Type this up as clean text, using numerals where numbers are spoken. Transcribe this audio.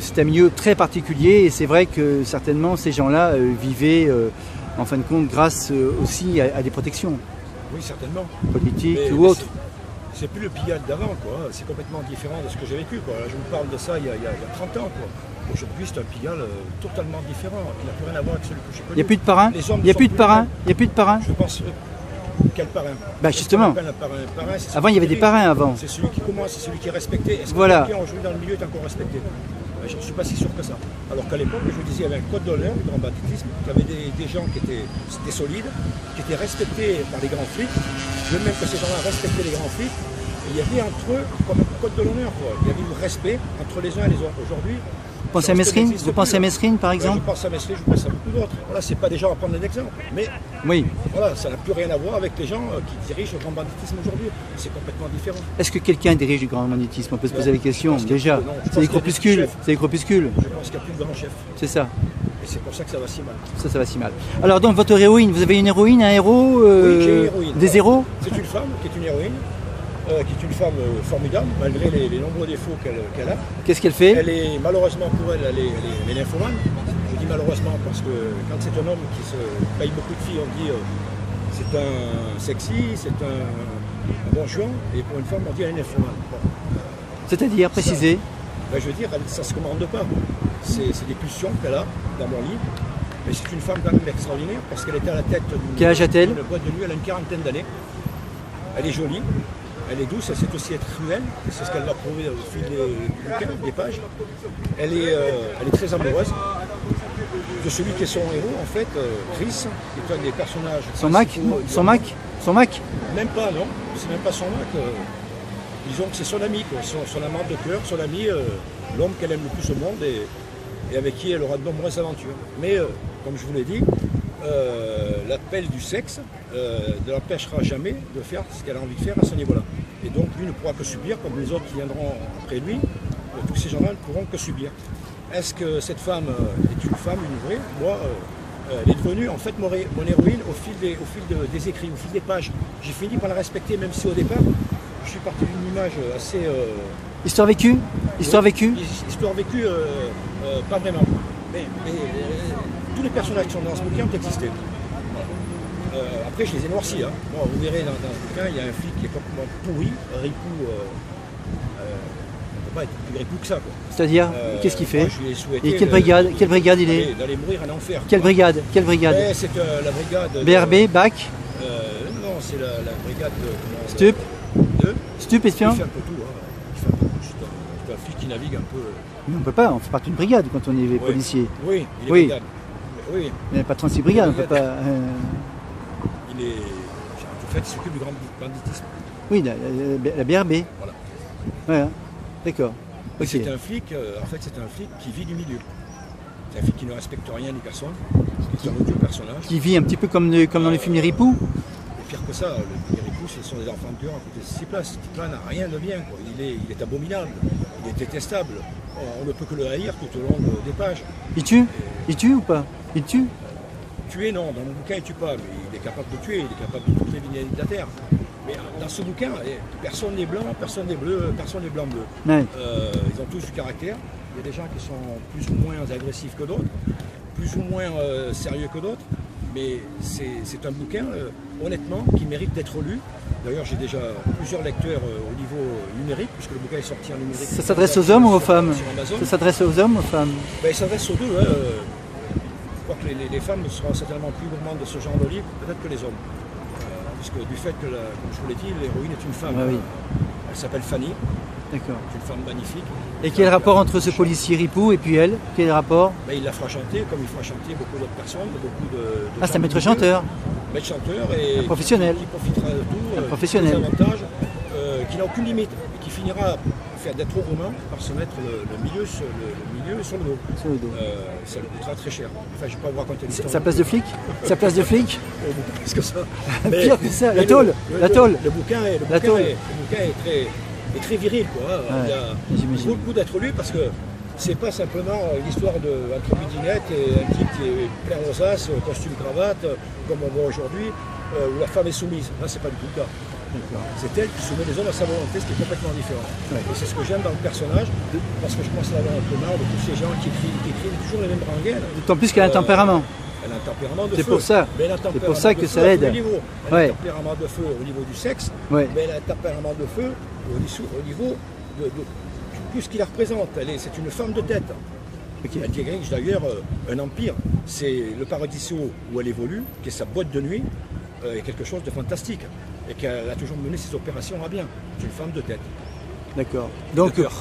C'est un milieu très particulier et c'est vrai que certainement ces gens-là vivaient en fin de compte grâce aussi à des protections. Oui, certainement. Politiques ou autres. C'est plus le pillage d'avant, quoi. C'est complètement différent de ce que j'ai vécu, quoi. Là, je vous parle de ça il y a 30 ans, quoi. Aujourd'hui, c'est un pillage totalement différent. Il n'a plus rien à voir avec celui que j'ai connu. Il n'y a plus de parrain. Il n'y a plus de parrain. Il n'y a plus de parrain. Je pense. Quel parrain? Bah justement. Un parrain, avant, il y avait des parrains avant. C'est celui qui commence, c'est celui qui est respecté. Est-ce que voilà. quelqu'un aujourd'hui dans le milieu est encore respecté? Je ne suis pas si sûr que ça. Alors qu'à l'époque, je vous disais, il y avait un code d'honneur du grand banditisme, il y avait des gens qui étaient solides, qui étaient respectés par les grands flics, même que ces gens-là respectaient les grands flics. Il y avait entre eux comme un code de l'honneur. Il y avait du respect entre les uns et les autres. Aujourd'hui, vous pensez à Mesrine? Vous pensez à Mesrine, par exemple? Je pense à Mesrine, je pense à beaucoup d'autres. Voilà, c'est pas des gens à prendre un exemple. Mais oui. Voilà, ça n'a plus rien à voir avec les gens qui dirigent le grand banditisme aujourd'hui. C'est complètement différent. Est-ce que quelqu'un dirige le grand banditisme? On peut se poser la question, déjà. C'est des corpuscules. C'est des corpuscules. Je pense qu'il n'y a plus de grand chef. C'est ça. Et c'est pour ça que ça va si mal. Ça va si mal. Alors donc, votre héroïne, vous avez une héroïne, un héros? Oui, j'ai une héroïne. Des héros? C'est une femme qui est une héroïne. Qui est une femme formidable, malgré les nombreux défauts qu'elle a. Qu'est-ce qu'elle fait? Elle est, malheureusement pour elle, elle est nymphomane. Je dis malheureusement parce que quand c'est un homme qui se paye beaucoup de filles, on dit c'est un sexy, c'est un bon joueur, et pour une femme, on dit elle est nymphomane. Bon. C'est-à-dire, préciser? Ben, je veux dire, ça ne se commande pas. C'est des pulsions qu'elle a dans mon livre. Mais c'est une femme quand même extraordinaire parce qu'elle était à la tête d'une boîte de nuit, elle a une quarantaine d'années. Elle est jolie. Elle est douce, elle sait aussi être cruelle, c'est ce qu'elle va prouver au fil des pages. Elle est très amoureuse de celui qui est son héros, en fait, Chris, qui est un des personnages. Son Mac? Même pas, non, c'est même pas son Mac. Disons que c'est son ami, quoi, son amant de cœur, son ami, l'homme qu'elle aime le plus au monde et avec qui elle aura de nombreuses aventures. Mais, comme je vous l'ai dit, l'appel du sexe ne l'empêchera jamais de faire ce qu'elle a envie de faire à ce niveau-là. Et donc lui ne pourra que subir, comme les autres qui viendront après lui, tous ces gens-là ne pourront que subir. Est-ce que cette femme est une femme, une vraie? Moi, elle est devenue en fait mon héroïne au fil des écrits, au fil des pages. J'ai fini par la respecter, même si au départ, je suis parti d'une image assez... Histoire vécue? Histoire vécue? Histoire vécue, pas vraiment. Mais tous les personnages qui sont dans ce bouquin ont existé. Après, je les ai noircis. Hein. Bon, vous verrez dans ce bouquin, il y a un flic qui est complètement pourri, ripou. On ne peut pas être plus ripou que ça. C'est-à-dire, qu'est-ce qu'il fait? Et quelle brigade il est? D'aller mourir en enfer. Quelle brigade? C'est la brigade... BRB, BAC? Non, c'est la brigade de... Stup? Stup, espion? Il fait un peu tout. Hein. Il fait un peu tout. C'est un flic qui navigue un peu... Mais on ne peut pas, on fait partie d'une brigade quand on est policier. Oui, il est brigade. Oui. Il n'y a pas 36 brigades, on ne peut pas... Il est... En fait, il s'occupe du grand banditisme. Oui, la BRB. Voilà, d'accord. Okay. C'est un flic, en fait, c'est un flic qui vit du milieu. C'est un flic qui ne respecte rien ni personne, qui est un odieux personnage. Qui vit un petit peu comme dans les films Ripoux. Et pire que ça, les Ripoux, ce sont des enfants de cœur à côté de ces places. Ce type-là n'a rien de bien, quoi. Il est abominable, il est détestable. On ne peut que le haïr tout au long des pages. Il tue? Il tue ou pas? Il tue? Tuer, non, dans mon bouquin il ne tue pas, mais il est capable de tuer, il est capable de toutes les lignes de la terre. Mais dans ce bouquin, personne n'est blanc, personne n'est bleu, personne n'est blanc-bleu. Ouais. Ils ont tous du caractère. Il y a des gens qui sont plus ou moins agressifs que d'autres, plus ou moins sérieux que d'autres. Mais c'est un bouquin, honnêtement, qui mérite d'être lu. D'ailleurs, j'ai déjà plusieurs lecteurs au niveau numérique, puisque le bouquin est sorti en numérique. Ça s'adresse aux hommes ou aux femmes? Ça s'adresse aux hommes ou aux femmes? Ben, il s'adresse aux deux. Hein. Je crois que les femmes seront certainement plus gourmandes de ce genre de livre, peut-être que les hommes. Puisque du fait que, comme je vous l'ai dit, l'héroïne est une femme. Ah oui. Elle s'appelle Fanny. D'accord. C'est une femme magnifique. Et quel rapport entre ce policier Ripoux et puis elle? Quel rapport? Ben, il la fera chanter comme il fera chanter beaucoup d'autres personnes, beaucoup de ah, c'est un maître chanteur. Maître chanteur et un professionnel. Qui profitera de tout, un professionnel. Des avantages, qui n'a aucune limite et qui finira d'être trop romain par se mettre le milieu sur le dos. Sur le dos. Ça lui coûtera très cher. Enfin, je ne vais pas vous raconter l'histoire. Sa place de flic? Sa place de flic? Plus que ça. Pire que ça, la tôle. Le bouquin est très viril, quoi. Ouais, il y a beaucoup d'être lu parce que c'est pas simplement l'histoire entre midinettes et un type qui est plein rosace, costume cravate, comme on voit aujourd'hui, où la femme est soumise. Là, c'est pas du tout le cas. C'est elle qui soumet les hommes à sa volonté, ce qui est complètement différent. Ouais. Et c'est ce que j'aime dans le personnage, parce que je commence à avoir un peu marre de tous ces gens qui écrivent toujours les mêmes rengaines. D'autant plus qu'elle a un tempérament. Elle a un tempérament de feu. C'est pour ça. Mais elle a un C'est pour ça tempérament que de ça feu à l'aide. tous les niveaux. Elle a Ouais. un tempérament de feu au niveau du sexe, Ouais. mais elle a un tempérament de feu au niveau de tout ce qu'il la représente. C'est une femme de tête. Ok. Elle dirige d'ailleurs un empire. C'est le Paradiso où elle évolue, qui est sa boîte de nuit, est quelque chose de fantastique. Et qu'elle a toujours mené ses opérations à bien. C'est une femme de tête. D'accord. De Donc, cœur.